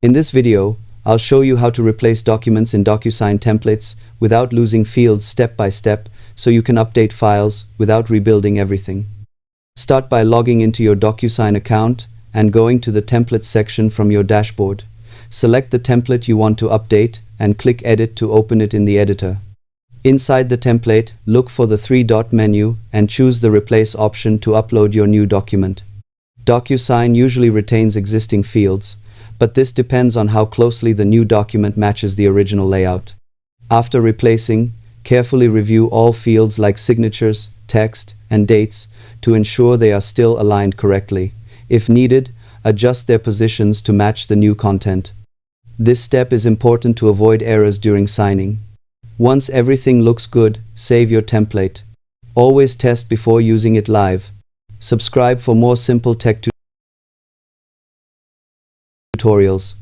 In this video, I'll show you how to replace documents in Docusign templates without losing fields step by step, so you can update files without rebuilding everything. Start by logging into your Docusign account and going to the Templates section from your dashboard. Select the template you want to update and click Edit to open it in the editor. Inside the template, look for the three-dot menu and choose the Replace option to upload your new document. Docusign usually retains existing fields, but this depends on how closely the new document matches the original layout. After replacing, carefully review all fields like signatures, text, and dates to ensure they are still aligned correctly. If needed, adjust their positions to match the new content. This step is important to avoid errors during signing. Once everything looks good, save your template. Always test before using it live. Subscribe for more simple tech tutorials.